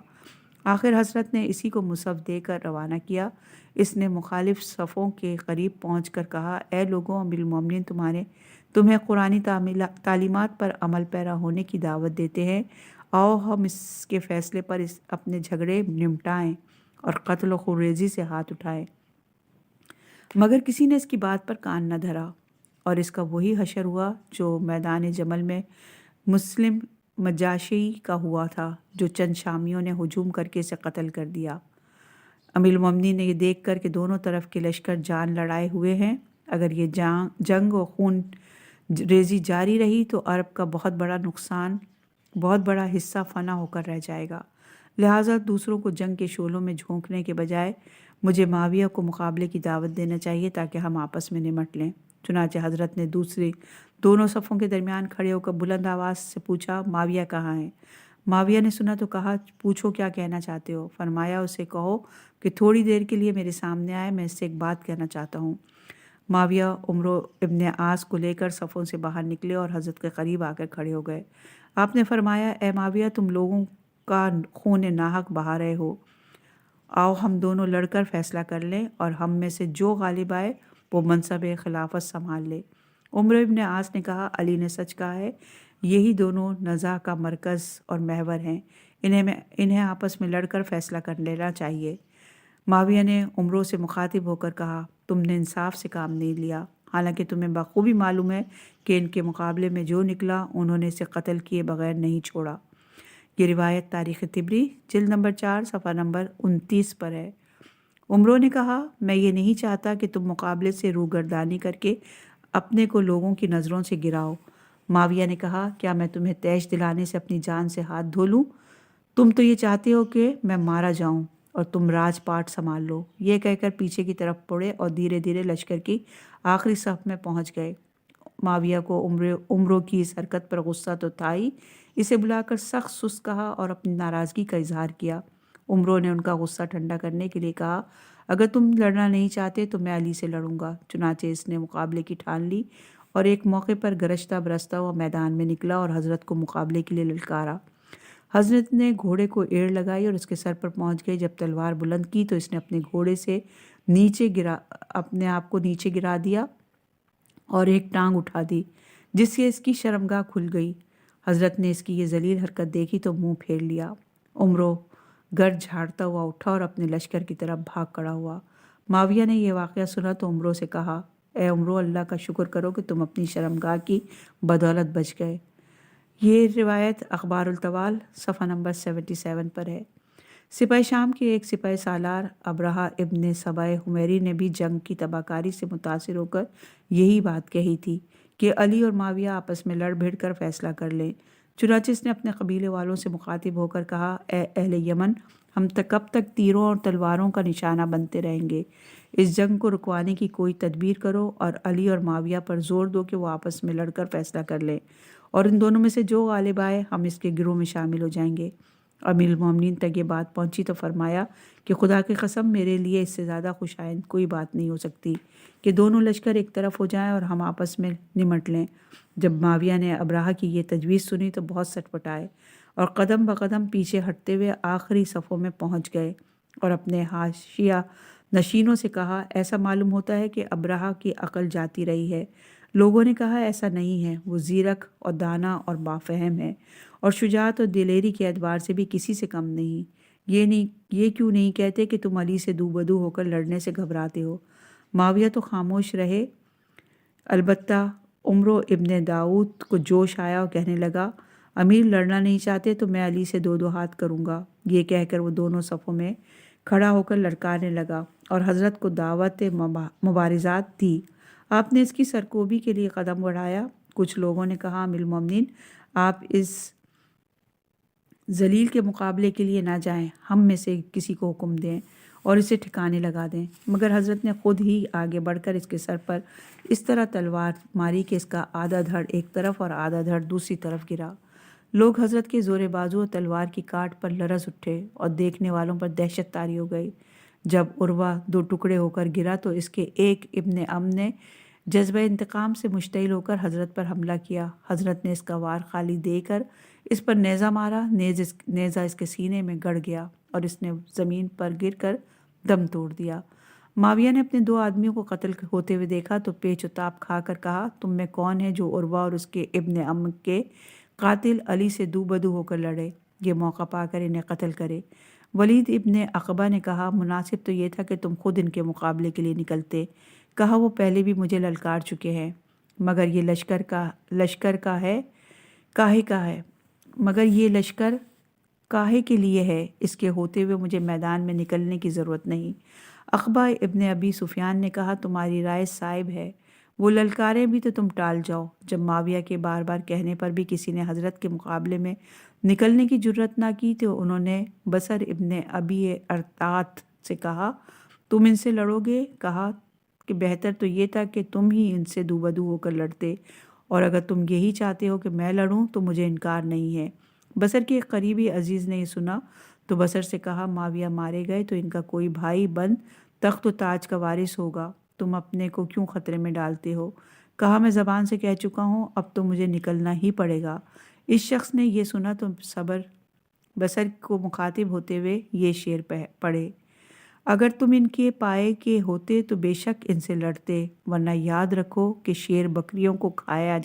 Speaker 3: آخر حضرت نے اسی کو مصحف دے کر روانہ کیا۔ اس نے مخالف صفوں کے قریب پہنچ کر کہا، اے لوگوں، امیر المومنین تمہیں قرآنی تعلیمات پر عمل پیرا ہونے کی دعوت دیتے ہیں۔ آؤ ہم اس کے فیصلے پر اپنے جھگڑے نمٹائیں اور قتل و خونریزی سے ہاتھ اٹھائیں۔ مگر کسی نے اس کی بات پر کان نہ دھرا، اور اس کا وہی حشر ہوا جو میدان جمل میں مسلم مجاشی کا ہوا تھا، جو چند شامیوں نے ہجوم کر کے اسے قتل کر دیا۔ امیر المومنین نے یہ دیکھ کر کہ دونوں طرف کے لشکر جان لڑائے ہوئے ہیں، اگر یہ جنگ و خون ریزی جاری رہی تو عرب کا بہت بڑا حصہ فنا ہو کر رہ جائے گا، لہٰذا دوسروں کو جنگ کے شعلوں میں جھونکنے کے بجائے مجھے معاویہ کو مقابلے کی دعوت دینا چاہیے تاکہ ہم آپس میں نمٹ لیں۔ چنانچہ حضرت نے دونوں صفوں کے درمیان کھڑے ہو کر بلند آواز سے پوچھا، معاویہ کہاں ہیں؟ معاویہ نے سنا تو کہا، پوچھو کیا کہنا چاہتے ہو؟ فرمایا، اسے کہو کہ تھوڑی دیر کے لیے میرے سامنے آئے، میں اس سے ایک بات کہنا چاہتا ہوں۔ معاویہ عمرو ابن عاص کو لے کر صفوں سے باہر نکلے اور حضرت کے قریب آ کر کھڑے ہو گئے۔ آپ نے فرمایا، اے معاویہ، تم لوگوں کا خون ناحق بہا رہے ہو، آؤ ہم دونوں لڑ کر فیصلہ کر لیں اور ہم میں سے جو غالب آئے وہ منصب خلافت سنبھال لے۔ عمرو ابن عاص نے کہا، علی نے سچ کہا ہے، یہی دونوں نزاع کا مرکز اور محور ہیں، انہیں آپس میں لڑ کر فیصلہ کر لینا چاہیے۔ معاویہ نے عمرو سے مخاطب ہو کر کہا، تم نے انصاف سے کام نہیں لیا، حالانکہ تمہیں بخوبی معلوم ہے کہ ان کے مقابلے میں جو نکلا انہوں نے اسے قتل کیے بغیر نہیں چھوڑا۔ یہ روایت تاریخ طبری جلد نمبر 4 صفحہ نمبر 29 پر ہے۔ عمرو نے کہا، میں یہ نہیں چاہتا کہ تم مقابلے سے روگردانی کر کے اپنے کو لوگوں کی نظروں سے گراؤ۔ معاویہ نے کہا، کیا میں تمہیں تیش دلانے سے اپنی جان سے ہاتھ دھو لوں؟ تم تو یہ چاہتے ہو کہ میں مارا جاؤں اور تم راج پاٹ سنبھال لو۔ یہ کہہ کر پیچھے کی طرف پڑے اور دھیرے دھیرے لشکر کی آخری صف میں پہنچ گئے۔ معاویہ کو عمرو کی اس حرکت پر غصہ تو تھا ہی، اسے بلا کر سخت سست کہا اور اپنی ناراضگی کا اظہار کیا۔ عمرو نے ان کا غصہ ٹھنڈا کرنے کے لیے کہا، اگر تم لڑنا نہیں چاہتے تو میں علی سے لڑوں گا۔ چنانچہ اس نے مقابلے کی ٹھان لی اور ایک موقع پر گرجتا برستا ہوا میدان میں نکلا اور حضرت کو مقابلے کے لیے للکارا۔ حضرت نے گھوڑے کو ایڑ لگائی اور اس کے سر پر پہنچ گئی۔ جب تلوار بلند کی تو اس نے اپنے گھوڑے سے اپنے آپ کو نیچے گرا دیا اور ایک ٹانگ اٹھا دی، جس سے اس کی شرمگاہ کھل گئی۔ حضرت نے اس کی یہ ذلیل حرکت دیکھی تو منہ پھیر لیا۔ عمرو گرد جھاڑتا ہوا اٹھا اور اپنے لشکر کی طرف بھاگ کھڑا ہوا۔ معاویہ نے یہ واقعہ سنا تو عمرو سے کہا، اے عمرو، اللہ کا شکر کرو کہ تم اپنی شرمگاہ کی بدولت بچ گئے۔ یہ روایت اخبار الطوال صفحہ نمبر 77 پر ہے۔ سپاہی شام کے ایک سپاہی سالار ابرہہ ابن سبع حمیری نے بھی جنگ کی تباہکاری سے متاثر ہو کر یہی بات کہی تھی کہ علی اور معاویہ آپس میں لڑ بھیڑ کر فیصلہ کر لیں۔ چنانچہ اس نے اپنے قبیلے والوں سے مخاطب ہو کر کہا، اے اہل یمن، ہم کب تک تیروں اور تلواروں کا نشانہ بنتے رہیں گے؟ اس جنگ کو رکوانے کی کوئی تدبیر کرو اور علی اور معاویہ پر زور دو کہ وہ آپس میں لڑ کر فیصلہ کر لیں، اور ان دونوں میں سے جو غالب آئے ہم اس کے گروہ میں شامل ہو جائیں گے۔ امیر المومنین تک یہ بات پہنچی تو فرمایا کہ خدا کی قسم میرے لیے اس سے زیادہ خوش آئند کوئی بات نہیں ہو سکتی کہ دونوں لشکر ایک طرف ہو جائیں اور ہم آپس میں نمٹ لیں۔ جب معاویہ نے ابراہہ کی یہ تجویز سنی تو بہت سٹپٹائے اور قدم بقدم پیچھے ہٹتے ہوئے آخری صفوں میں پہنچ گئے اور اپنے حاشیہ نشینوں سے کہا، ایسا معلوم ہوتا ہے کہ ابراہہ کی عقل جاتی رہی ہے۔ لوگوں نے کہا ایسا نہیں ہے، وہ زیرک اور دانا اور بافہم ہے اور شجاعت اور دلیری کے اعتبار سے بھی کسی سے کم نہیں۔ یہ کیوں نہیں کہتے کہ تم علی سے دو بدو ہو کر لڑنے سے گھبراتے ہو؟ معاویہ تو خاموش رہے، البتہ عمرو ابن داؤد کو جوش آیا اور کہنے لگا، امیر لڑنا نہیں چاہتے تو میں علی سے دو دو ہاتھ کروں گا۔ یہ کہہ کر وہ دونوں صفوں میں کھڑا ہو کر لڑکانے لگا اور حضرت کو دعوت مبارزات دی۔ آپ نے اس کی سرکوبی کے لیے قدم بڑھایا۔ کچھ لوگوں نے کہا، امیر المومنین آپ اس ذلیل کے مقابلے کے لیے نہ جائیں، ہم میں سے کسی کو حکم دیں اور اسے ٹھکانے لگا دیں۔ مگر حضرت نے خود ہی آگے بڑھ کر اس کے سر پر اس طرح تلوار ماری کہ اس کا آدھا دھڑ ایک طرف اور آدھا دھڑ دوسری طرف گرا۔ لوگ حضرت کے زور بازو اور تلوار کی کاٹ پر لرز اٹھے اور دیکھنے والوں پر دہشت طاری ہو گئی۔ جب عروہ دو ٹکڑے ہو کر گرا تو اس کے ایک ابن عم نے جذبہ انتقام سے مشتعل ہو کر حضرت پر حملہ کیا۔ حضرت نے اس کا وار خالی دے کر اس پر نیزہ مارا۔ نیزہ اس کے سینے میں گڑ گیا اور اس نے زمین پر گر کر دم توڑ دیا۔ معاویہ نے اپنے دو آدمیوں کو قتل ہوتے ہوئے دیکھا تو پیچ و تاب کھا کر کہا، تم میں کون ہے جو عروہ اور اس کے ابن عم کے قاتل علی سے دو بدو ہو کر لڑے، یہ موقع پا کر انہیں قتل کرے؟ ولید ابن عقبہ نے کہا، مناسب تو یہ تھا کہ تم خود ان کے مقابلے کے لیے نکلتے۔ کہا، وہ پہلے بھی مجھے للکار چکے ہیں، مگر یہ لشکر کاہے کے لیے ہے، اس کے ہوتے ہوئے مجھے میدان میں نکلنے کی ضرورت نہیں۔ عقبہ ابن ابی سفیان نے کہا، تمہاری رائے صائب ہے، وہ للکاریں بھی تو تم ٹال جاؤ۔ جب معاویہ کے بار بار کہنے پر بھی کسی نے حضرت کے مقابلے میں نکلنے کی جرت نہ کی تو انہوں نے بصر ابن ابی ارطات سے کہا، تم ان سے لڑو گے؟ کہا کہ بہتر تو یہ تھا کہ تم ہی ان سے دو بدو ہو کر لڑتے، اور اگر تم یہی چاہتے ہو کہ میں لڑوں تو مجھے انکار نہیں ہے۔ بصر کے ایک قریبی عزیز نے یہ سنا تو بصر سے کہا، معاویہ مارے گئے تو ان کا کوئی بھائی بند تخت و تاج کا وارث ہوگا، تم اپنے کو کیوں خطرے میں ڈالتے ہو؟ کہا، میں زبان سے کہہ چکا ہوں، اب تو مجھے نکلنا ہی پڑے گا۔ اس شخص نے یہ سنا تو بصر کو مخاطب ہوتے ہوئے یہ شعر پڑھے، اگر تم ان کے پائے کے ہوتے تو بے شک ان سے لڑتے، ورنہ یاد رکھو کہ شیر بکریوں کو کھایا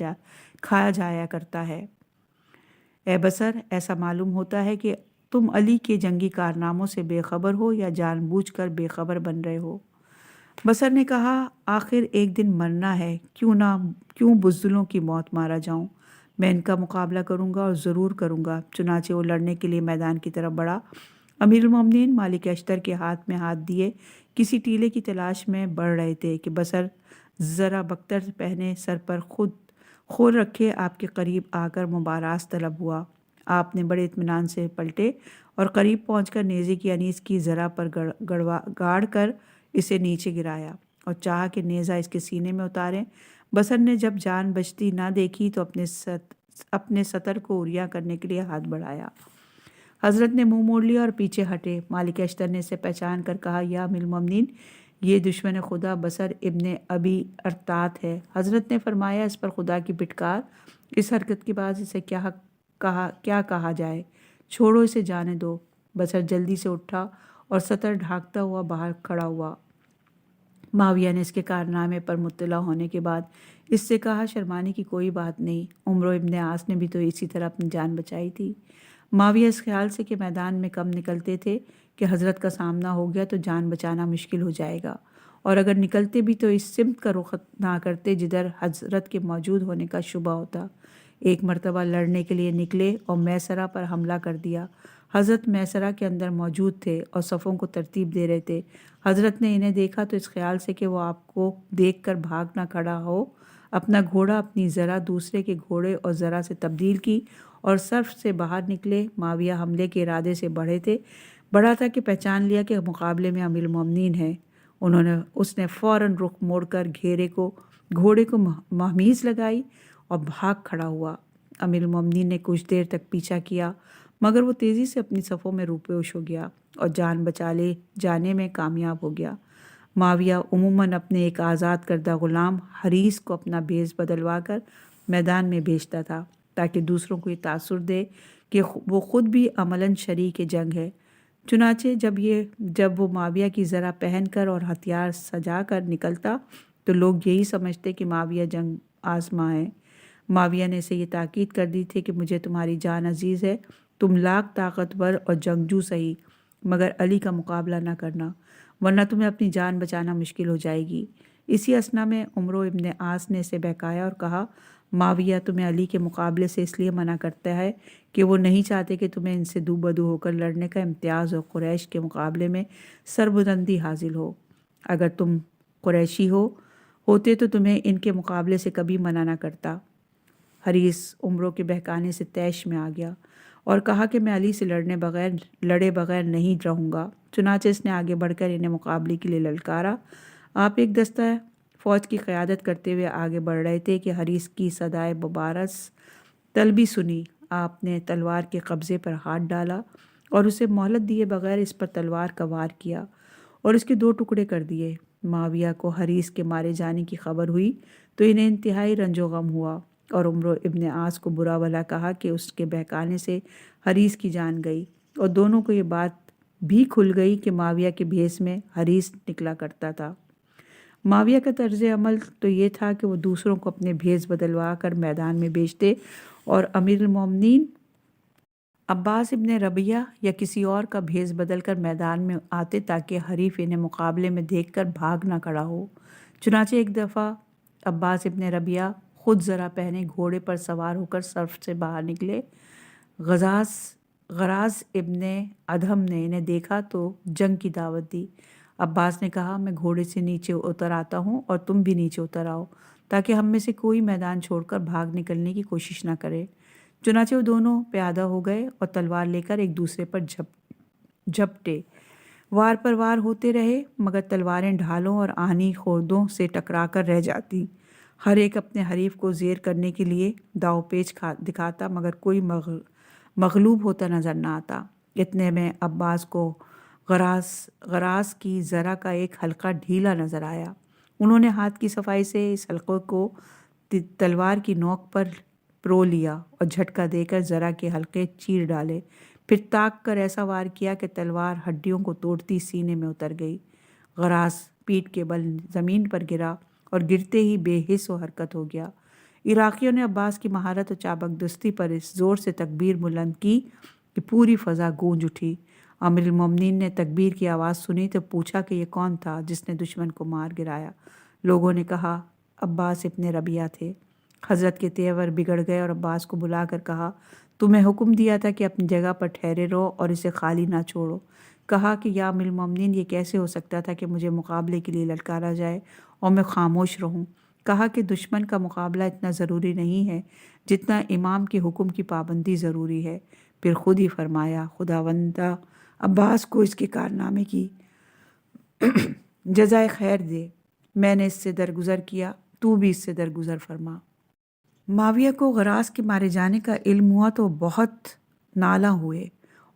Speaker 3: جایا کرتا ہے۔ اے بصر، ایسا معلوم ہوتا ہے کہ تم علی کے جنگی کارناموں سے بے خبر ہو یا جان بوجھ کر بے خبر بن رہے ہو۔ بصر نے کہا، آخر ایک دن مرنا ہے، کیوں بزدلوں کی موت مارا جاؤں؟ میں ان کا مقابلہ کروں گا اور ضرور کروں گا۔ چنانچہ وہ لڑنے کے لیے میدان کی طرف بڑھا۔ امیر المومنین مالک اشتر کے ہاتھ میں ہاتھ دیے کسی ٹیلے کی تلاش میں بڑھ رہے تھے کہ بصر ذرا بختر پہنے سر پر خور رکھے آپ کے قریب آ کر مبارز طلب ہوا۔ آپ نے بڑے اطمینان سے پلٹے اور قریب پہنچ کر نیزے کی انیس کی ذرا پر گاڑ کر اسے نیچے گرایا اور چاہا کہ نیزہ اس کے سینے میں اتاریں۔ بصر نے جب جان بچتی نہ دیکھی تو اپنے سطر کو عریاں کرنے کے لیے ہاتھ بڑھایا۔ حضرت نے منہ موڑ لیا اور پیچھے ہٹے۔ مالک اشتر نے اسے پہچان کر کہا، یا امیر المومنین، یہ دشمن خدا بصر ابن ابی ارطات ہے۔ حضرت نے فرمایا، اس پر خدا کی پھٹکار، اس حرکت کے بعد اسے کیا کہا جائے، چھوڑو اسے جانے دو۔ بصر جلدی سے اٹھا اور سطر ڈھانکتا ہوا باہر کھڑا ہوا۔ معاویہ نے اس کے کارنامے پر مطلع ہونے کے بعد اس سے کہا، شرمانے کی کوئی بات نہیں، عمرو ابن عاص نے بھی تو اسی طرح اپنی جان بچائی تھی۔ معاویہ اس خیال سے کہ میدان میں کم نکلتے تھے کہ حضرت کا سامنا ہو گیا تو جان بچانا مشکل ہو جائے گا، اور اگر نکلتے بھی تو اس سمت کا رخ نہ کرتے جدھر حضرت کے موجود ہونے کا شبہ ہوتا۔ ایک مرتبہ لڑنے کے لیے نکلے اور میسرہ پر حملہ کر دیا۔ حضرت میسرہ کے اندر موجود تھے اور صفوں کو ترتیب دے رہے تھے۔ حضرت نے انہیں دیکھا تو اس خیال سے کہ وہ آپ کو دیکھ کر بھاگ نہ کھڑا ہو، اپنا گھوڑا اپنی ذرا دوسرے کے گھوڑے اور ذرا سے تبدیل کی اور صف سے باہر نکلے۔ معاویہ حملے کے ارادے سے بڑھا تھا کہ پہچان لیا کہ مقابلے میں امیر المومنین ہے۔ اس نے فوراً رخ موڑ کر گھوڑے کو مہمیز لگائی اور بھاگ کھڑا ہوا۔ امیر المومنین نے کچھ دیر تک پیچھا کیا، مگر وہ تیزی سے اپنی صفوں میں روپوش ہو گیا اور جان بچا لے جانے میں کامیاب ہو گیا۔ معاویہ عموماً اپنے ایک آزاد کردہ غلام حریث کو اپنا بھیس بدلوا کر میدان میں بھیجتا تھا تاکہ دوسروں کو یہ تاثر دے کہ وہ خود بھی عملاً شریک جنگ ہے۔ چنانچہ جب وہ معاویہ کی زرہ پہن کر اور ہتھیار سجا کر نکلتا تو لوگ یہی سمجھتے کہ معاویہ جنگ آزما ہے۔ معاویہ نے اسے یہ تاکید کر دی تھی کہ مجھے تمہاری جان عزیز ہے، تم لاکھ طاقتور اور جنگجو صحیح، مگر علی کا مقابلہ نہ کرنا، ورنہ تمہیں اپنی جان بچانا مشکل ہو جائے گی۔ اسی اثنا میں عمرو ابن عاص نے اسے بہکایا اور کہا، معاویہ تمہیں علی کے مقابلے سے اس لیے منع کرتا ہے کہ وہ نہیں چاہتے کہ تمہیں ان سے دو بدو ہو کر لڑنے کا امتیاز اور قریش کے مقابلے میں سربلندی حاصل ہو۔ اگر تم قریشی ہوتے تو تمہیں ان کے مقابلے سے کبھی منع نہ کرتا۔ حریث عمرو کے بہکانے سے طیش میں آ گیا اور کہا کہ میں علی سے لڑے بغیر نہیں رہوں گا۔ چنانچہ اس نے آگے بڑھ کر انہیں مقابلے کے لیے للکارا۔ آپ ایک دستہ فوج کی قیادت کرتے ہوئے آگے بڑھ رہے تھے کہ حریث کی صدائے مبارز طلبی سنی۔ آپ نے تلوار کے قبضے پر ہاتھ ڈالا اور اسے مہلت دیے بغیر اس پر تلوار کا وار کیا اور اس کے دو ٹکڑے کر دیے۔ معاویہ کو حریث کے مارے جانے کی خبر ہوئی تو انہیں انتہائی رنج و غم ہوا اور عمرو ابن عاص کو برا بھلا کہا کہ اس کے بہکانے سے حریث کی جان گئی، اور دونوں کو یہ بات بھی کھل گئی کہ معاویہ کے بھیس میں حریث نکلا کرتا تھا۔ معاویہ کا طرز عمل تو یہ تھا کہ وہ دوسروں کو اپنے بھیس بدلوا کر میدان میں بھیجتے اور امیر المومنین عباس ابن ربیعہ یا کسی اور کا بھیس بدل کر میدان میں آتے تاکہ حریف انہیں مقابلے میں دیکھ کر بھاگ نہ کھڑا ہو۔ چنانچہ ایک دفعہ عباس ابن ربیعہ خود زرہ پہنے گھوڑے پر سوار ہو کر صف سے باہر نکلے۔ غراز ابن ادھم نے انہیں دیکھا تو جنگ کی دعوت دی۔ عباس نے کہا، میں گھوڑے سے نیچے اتر آتا ہوں اور تم بھی نیچے اتر آؤ تاکہ ہم میں سے کوئی میدان چھوڑ کر بھاگ نکلنے کی کوشش نہ کرے۔ چنانچہ وہ دونوں پیادہ ہو گئے اور تلوار لے کر ایک دوسرے پر جھپٹے۔ وار پر وار ہوتے رہے مگر تلواریں ڈھالوں اور آہنی خوردوں سے ٹکرا کر رہ جاتی۔ ہر ایک اپنے حریف کو زیر کرنے کے لیے داؤ پیچ دکھاتا مگر کوئی مغلوب ہوتا نظر نہ آتا۔ اتنے میں عباس کو غراز کی زرہ کا ایک حلقہ ڈھیلا نظر آیا۔ انہوں نے ہاتھ کی صفائی سے اس حلقے کو تلوار کی نوک پر پرو لیا اور جھٹکا دے کر زرہ کے حلقے چیر ڈالے، پھر تاک کر ایسا وار کیا کہ تلوار ہڈیوں کو توڑتی سینے میں اتر گئی۔ غراز پیٹھ کے بل زمین پر گرا اور گرتے ہی بے حس و حرکت ہو گیا۔ عراقیوں نے عباس کی مہارت اور چابک دستی پر اس زور سے تکبیر بلند کی کہ پوری فضا گونج اٹھی۔ امیر المومنین نے تکبیر کی آواز سنی تو پوچھا کہ یہ کون تھا جس نے دشمن کو مار گرایا؟ لوگوں نے کہا، عباس ابن ربیعہ تھے۔ حضرت کے تیور بگڑ گئے اور عباس کو بلا کر کہا، تمہیں حکم دیا تھا کہ اپنی جگہ پر ٹھہرے رہو اور اسے خالی نہ چھوڑو۔ کہا کہ یا امیر المومنین، یہ کیسے ہو سکتا تھا کہ مجھے مقابلے کے لیے للکارا جائے اور میں خاموش رہوں؟ کہا کہ دشمن کا مقابلہ اتنا ضروری نہیں ہے جتنا امام کے حکم کی پابندی ضروری ہے۔ پھر خود ہی فرمایا، خداوندہ عباس کو اس کے کارنامے کی جزائے خیر دے، میں نے اس سے درگزر کیا، تو بھی اس سے درگزر فرما۔ معاویہ کو غراز کے مارے جانے کا علم ہوا تو بہت نالاں ہوئے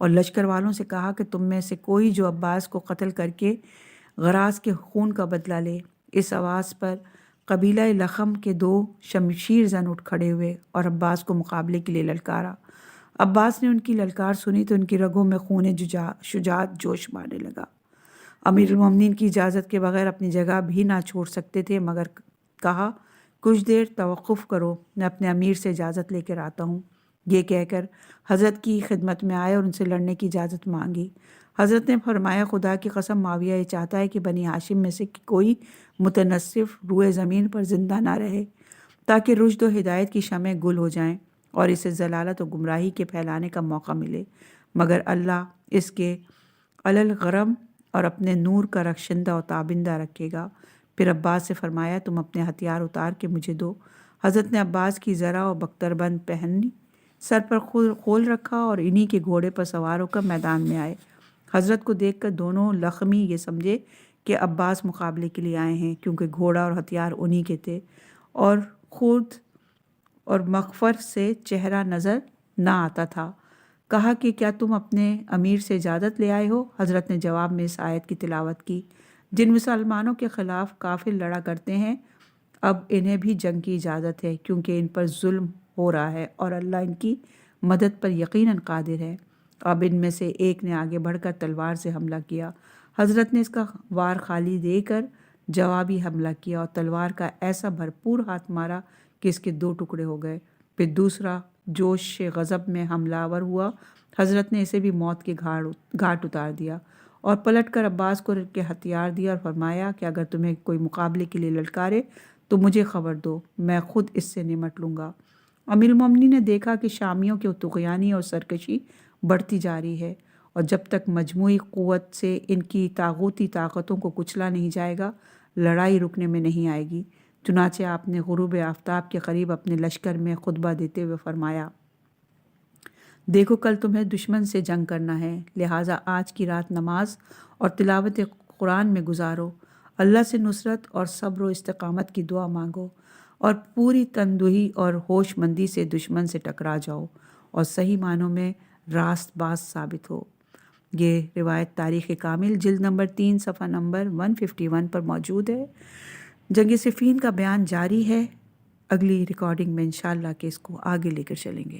Speaker 3: اور لشکر والوں سے کہا کہ تم میں سے کوئی جو عباس کو قتل کر کے غراز کے خون کا بدلہ لے۔ اس آواز پر قبیلہ لخم کے 2 شمشیر زن اٹھ کھڑے ہوئے اور عباس کو مقابلے کے لیے للکارا۔ عباس نے ان کی للکار سنی تو ان کی رگوں میں خون شجاعت جوش مارنے لگا۔ امیر المومنین کی اجازت کے بغیر اپنی جگہ بھی نہ چھوڑ سکتے تھے مگر کہا، کچھ دیر توقف کرو، میں اپنے امیر سے اجازت لے کر آتا ہوں۔ یہ کہہ کر حضرت کی خدمت میں آئے اور ان سے لڑنے کی اجازت مانگی۔ حضرت نے فرمایا، خدا کی قسم معاویہ یہ چاہتا ہے کہ بنی ہاشم میں سے کوئی متنصف روئے زمین پر زندہ نہ رہے تاکہ رشد و ہدایت کی شمع گل ہو جائیں اور اسے ضلالت و گمراہی کے پھیلانے کا موقع ملے، مگر اللہ اس کے الغرم اور اپنے نور کا رخشندہ و تابندہ رکھے گا۔ پھر عباس سے فرمایا، تم اپنے ہتھیار اتار کے مجھے دو۔ حضرت نے عباس کی زرہ اور بختر بند پہنی سر پر کھول رکھا اور انہی کے گھوڑے پر سوار ہو کر میدان میں آئے۔ حضرت کو دیکھ کر دونوں لخمی یہ سمجھے کہ عباس مقابلے کے لیے آئے ہیں، کیونکہ گھوڑا اور ہتھیار انہی کے تھے اور خود اور مغفر سے چہرہ نظر نہ آتا تھا۔ کہا کہ کیا تم اپنے امیر سے اجازت لے آئے ہو؟ حضرت نے جواب میں اس آیت کی تلاوت کی، جن مسلمانوں کے خلاف کافر لڑا کرتے ہیں اب انہیں بھی جنگ کی اجازت ہے، کیونکہ ان پر ظلم ہو رہا ہے اور اللہ ان کی مدد پر یقیناً قادر ہے۔ اب ان میں سے ایک نے آگے بڑھ کر تلوار سے حملہ کیا۔ حضرت نے اس کا وار خالی دے کر جوابی حملہ کیا اور تلوار کا ایسا بھرپور ہاتھ مارا کہ اس کے 2 ٹکڑے ہو گئے۔ پھر دوسرا جوش غضب میں حملہ آور ہوا۔ حضرت نے اسے بھی موت کے گھاٹ اتار دیا اور پلٹ کر عباس کو کے ہتھیار دیا اور فرمایا کہ اگر تمہیں کوئی مقابلے کے لیے للکارے تو مجھے خبر دو، میں خود اس سے نمٹ لوں گا۔ امیر المومنین نے دیکھا کہ شامیوں کی طغیانی اور سرکشی بڑھتی جا رہی ہے اور جب تک مجموعی قوت سے ان کی طاغوتی طاقتوں کو کچلا نہیں جائے گا، لڑائی رکنے میں نہیں آئے گی۔ چنانچہ آپ نے غروب آفتاب کے قریب اپنے لشکر میں خطبہ دیتے ہوئے فرمایا، دیکھو کل تمہیں دشمن سے جنگ کرنا ہے، لہٰذا آج کی رات نماز اور تلاوت قرآن میں گزارو، اللہ سے نصرت اور صبر و استقامت کی دعا مانگو اور پوری تندہی اور ہوش مندی سے دشمن سے ٹکرا جاؤ اور صحیح معنوں میں راست باز ثابت ہو۔ یہ روایت تاریخ کامل جلد نمبر 3 صفحہ نمبر 151 پر موجود ہے۔ جنگ صفین کا بیان جاری ہے۔ اگلی ریکارڈنگ میں انشاءاللہ کہ اس کو آگے لے کر چلیں گے۔